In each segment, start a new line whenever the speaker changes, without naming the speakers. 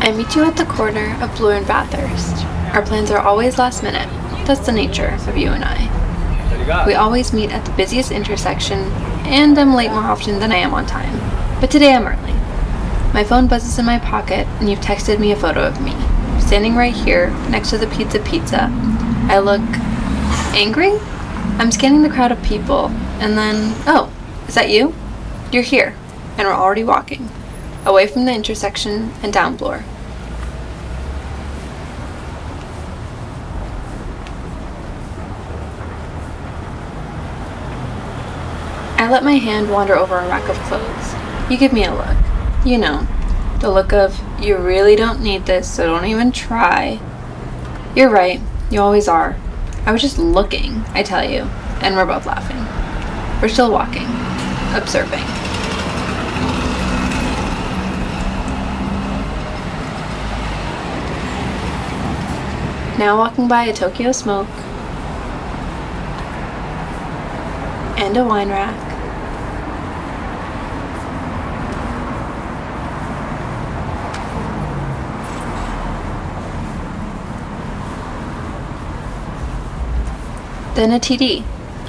I meet you at the corner of Bloor and Bathurst. Our plans are always last minute. That's the nature of you and I. We always meet at the busiest intersection, and I'm late more often than I am on time. But today I'm early. My phone buzzes in my pocket, and you've texted me a photo of me, standing right here, next to the pizza. I look angry? I'm scanning the crowd of people, and then, oh, is that you? You're here, and we're already walking, away from the intersection and down Bloor. I let my hand wander over a rack of clothes. You give me a look. You know, the look of, you really don't need this, so don't even try. You're right, you always are. I was just looking, I tell you, and we're both laughing. We're still walking, observing. Now walking by a Tokyo Smoke and a wine rack. Then a TD.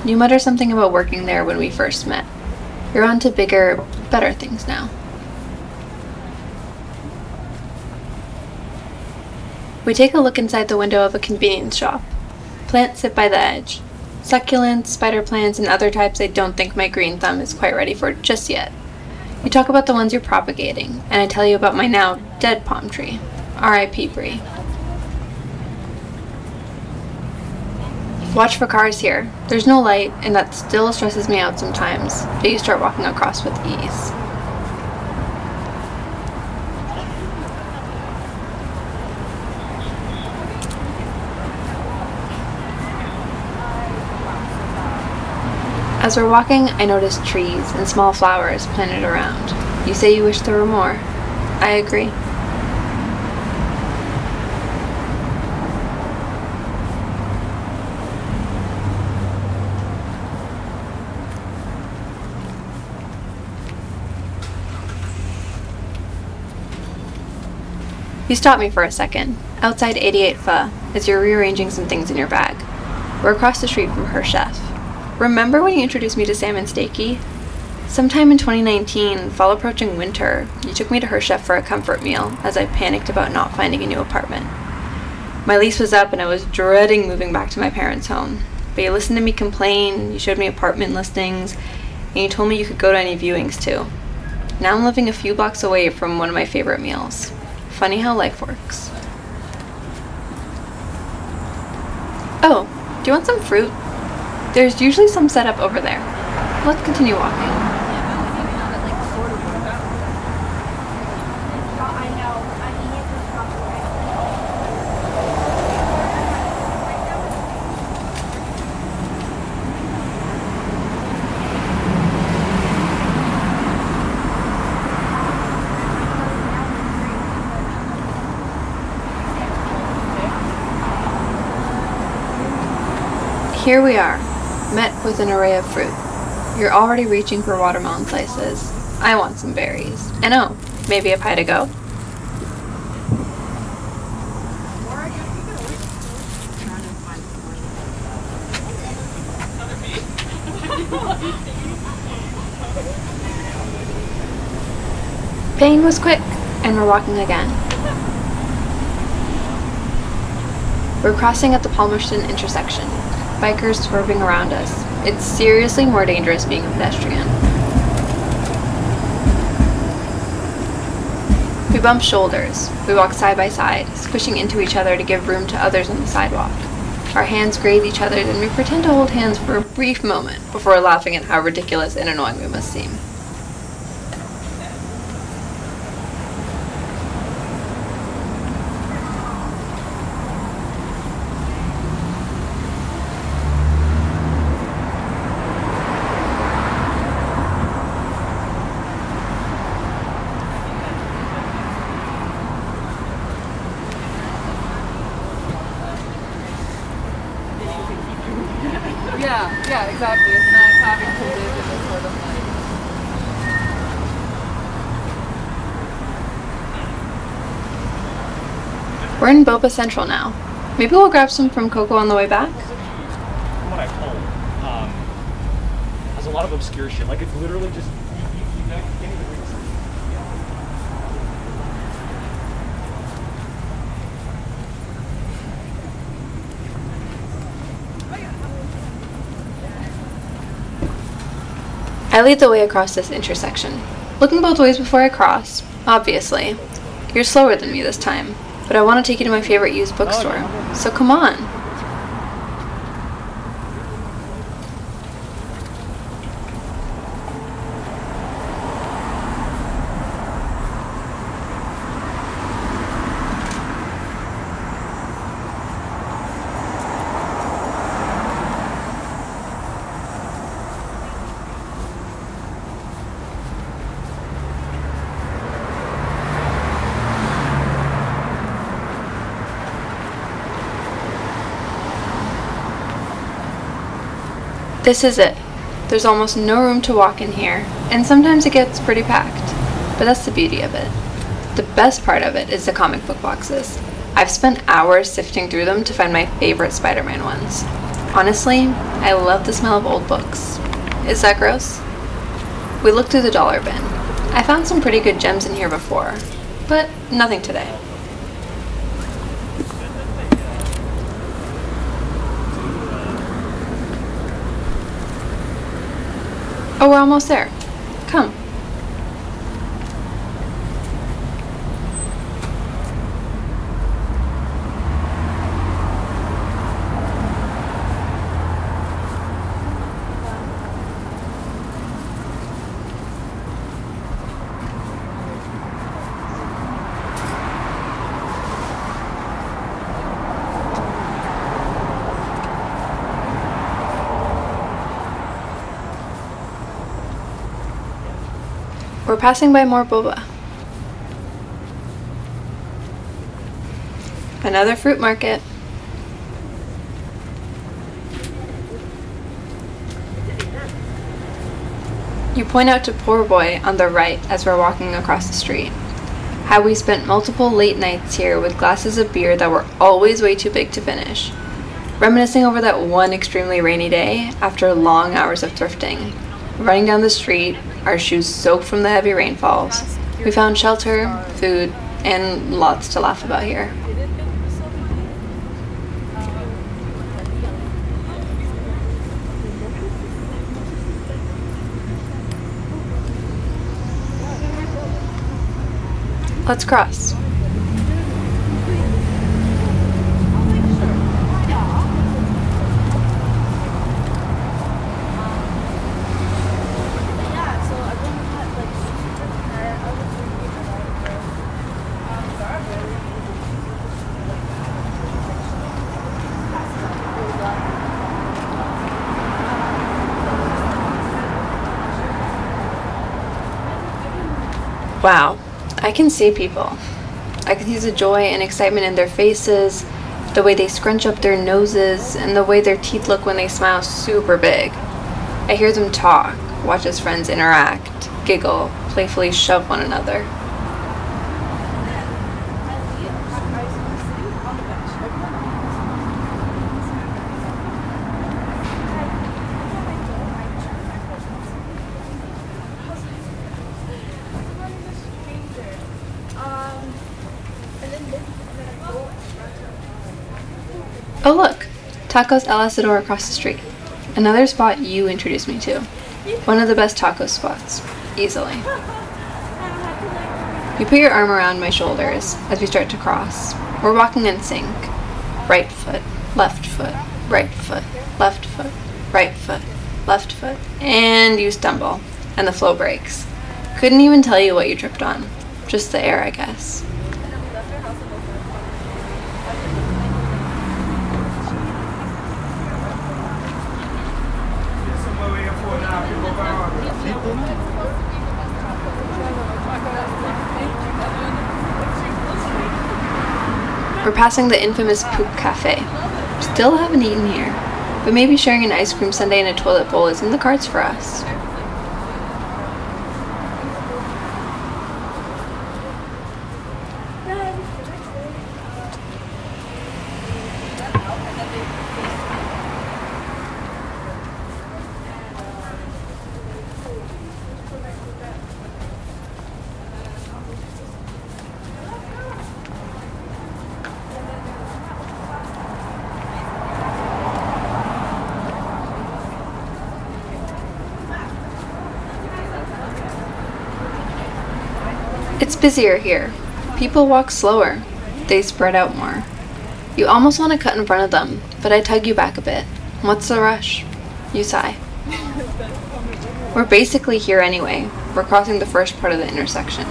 You mutter something about working there when we first met. You're on to bigger, better things now. We take a look inside the window of a convenience shop. Plants sit by the edge. Succulents, spider plants, and other types I don't think my green thumb is quite ready for just yet. You talk about the ones you're propagating, and I tell you about my now dead palm tree. R.I.P. Brie. Watch for cars here. There's no light, and that still stresses me out sometimes, but you start walking across with ease. As we're walking, I notice trees and small flowers planted around. You say you wish there were more. I agree. You stop me for a second, outside 88 Pho, as you're rearranging some things in your bag. We're across the street from her chef. Remember when you introduced me to salmon steaky? Sometime in 2019, fall approaching winter, you took me to her chef for a comfort meal as I panicked about not finding a new apartment. My lease was up and I was dreading moving back to my parents' home. But you listened to me complain, you showed me apartment listings, and you told me you could go to any viewings too. Now I'm living a few blocks away from one of my favorite meals. Funny how life works. Oh, do you want some fruit? There's usually some set up over there. Let's continue walking. Here we are, met with an array of fruit. You're already reaching for watermelon slices. I want some berries. And oh, maybe a pie to go? Paying was quick, and we're walking again. We're crossing at the Palmerston intersection. Bikers swerving around us. It's seriously more dangerous being a pedestrian. We bump shoulders. We walk side by side, squishing into each other to give room to others on the sidewalk. Our hands graze each other, and we pretend to hold hands for a brief moment before laughing at how ridiculous and annoying we must seem.
Yeah, exactly. It's not having to live in this sort of like.
We're in Boba Central now. Maybe we'll grab some from Coco on the way back?
From what I've told, has a lot of obscure shit. Like, it's literally just, you can't even read the sign.
I lead the way across this intersection, looking both ways before I cross, obviously. You're slower than me this time, but I want to take you to my favorite used bookstore, so come on. This is it. There's almost no room to walk in here, and sometimes it gets pretty packed, but that's the beauty of it. The best part of it is the comic book boxes. I've spent hours sifting through them to find my favorite Spider-Man ones. Honestly, I love the smell of old books. Is that gross? We looked through the dollar bin. I found some pretty good gems in here before, but nothing today. Oh, we're almost there. Come. We're passing by more boba. Another fruit market. You point out to Poor Boy on the right as we're walking across the street. How we spent multiple late nights here with glasses of beer that were always way too big to finish. Reminiscing over that one extremely rainy day after long hours of thrifting. Running down the street, our shoes soaked from the heavy rainfalls. We found shelter, food, and lots to laugh about here. Let's cross. Wow, I can see people. I can see the joy and excitement in their faces, the way they scrunch up their noses, and the way their teeth look when they smile super big. I hear them talk, watch as friends interact, giggle, playfully shove one another. Oh look, Tacos El Asador across the street. Another spot you introduced me to. One of the best taco spots, easily. You put your arm around my shoulders as we start to cross. We're walking in sync. Right foot, left foot, right foot, left foot, right foot, left foot, and you stumble, and the flow breaks. Couldn't even tell you what you tripped on. Just the air, I guess. We're passing the infamous Poop Cafe. Still haven't eaten here, but maybe sharing an ice cream sundae and a toilet bowl is in the cards for us. It's busier here. People walk slower. They spread out more. You almost want to cut in front of them, but I tug you back a bit. What's the rush? You sigh. We're basically here anyway. We're crossing the first part of the intersection.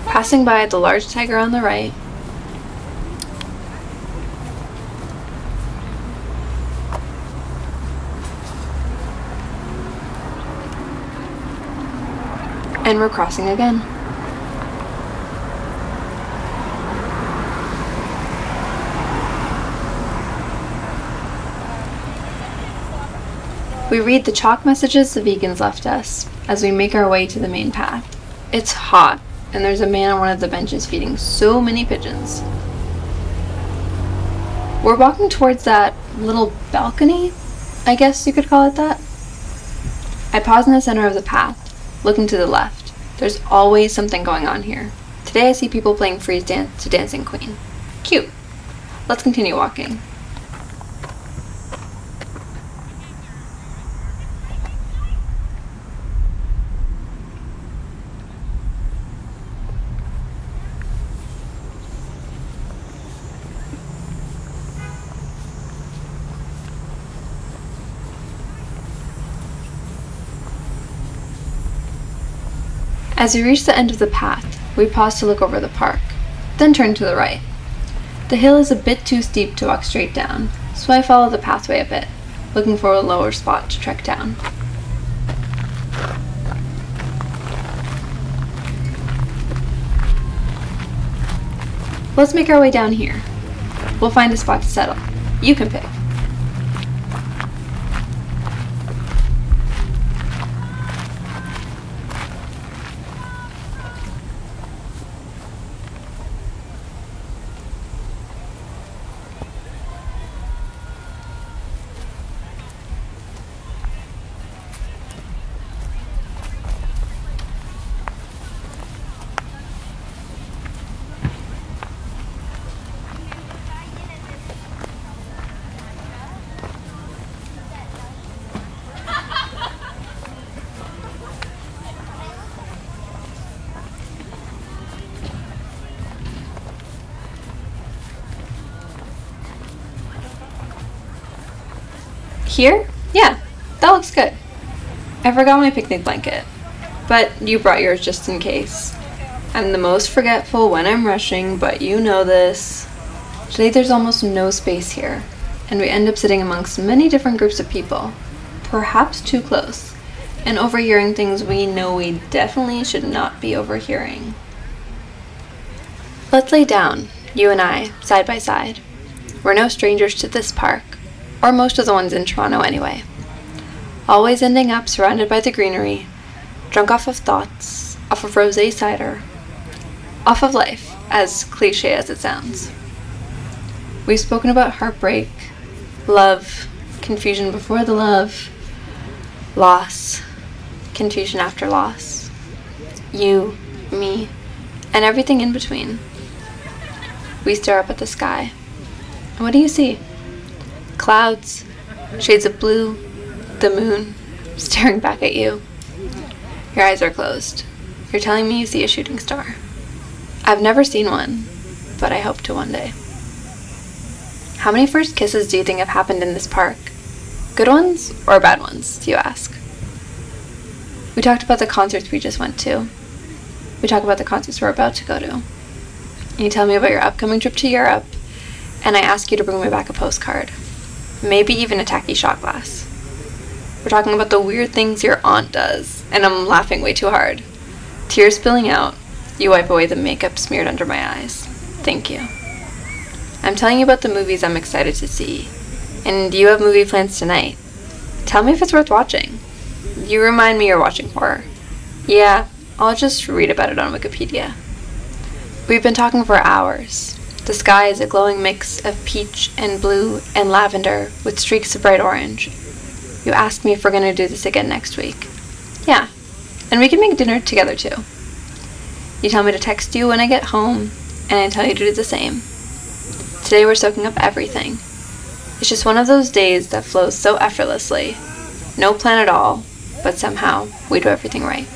Passing by the large tiger on the right, and we're crossing again. We read the chalk messages the vegans left us as we make our way to the main path. It's hot, and there's a man on one of the benches feeding so many pigeons. We're walking towards that little balcony, I guess you could call it that. I pause in the center of the path, looking to the left. There's always something going on here. Today I see people playing freeze dance to Dancing Queen. Cute. Let's continue walking. As we reach the end of the path, we pause to look over the park, then turn to the right. The hill is a bit too steep to walk straight down, so I follow the pathway a bit, looking for a lower spot to trek down. Let's make our way down here. We'll find a spot to settle. You can pick. Here? Yeah, that looks good. I forgot my picnic blanket, but you brought yours just in case. I'm the most forgetful when I'm rushing, but you know this. Today there's almost no space here, and we end up sitting amongst many different groups of people, perhaps too close, and overhearing things we know we definitely should not be overhearing. Let's lay down, you and I, side by side. We're no strangers to this park, or most of the ones in Toronto anyway. Always ending up surrounded by the greenery, drunk off of thoughts, off of rosé cider, off of life, as cliche as it sounds. We've spoken about heartbreak, love, confusion before the love, loss, confusion after loss, you, me, and everything in between. We stare up at the sky. And what do you see? Clouds, shades of blue, the moon, staring back at you. Your eyes are closed. You're telling me you see a shooting star. I've never seen one, but I hope to one day. How many first kisses do you think have happened in this park? Good ones or bad ones, do you ask? We talked about the concerts we just went to. We talk about the concerts we're about to go to. You tell me about your upcoming trip to Europe, and I ask you to bring me back a postcard. Maybe even a tacky shot glass. We're talking about the weird things your aunt does, and I'm laughing way too hard. Tears spilling out, you wipe away the makeup smeared under my eyes. Thank you. I'm telling you about the movies I'm excited to see, and you have movie plans tonight. Tell me if it's worth watching. You remind me you're watching horror. Yeah, I'll just read about it on Wikipedia. We've been talking for hours. The sky is a glowing mix of peach and blue and lavender with streaks of bright orange. You ask me if we're going to do this again next week. Yeah, and we can make dinner together too. You tell me to text you when I get home, and I tell you to do the same. Today we're soaking up everything. It's just one of those days that flows so effortlessly. No plan at all, but somehow we do everything right.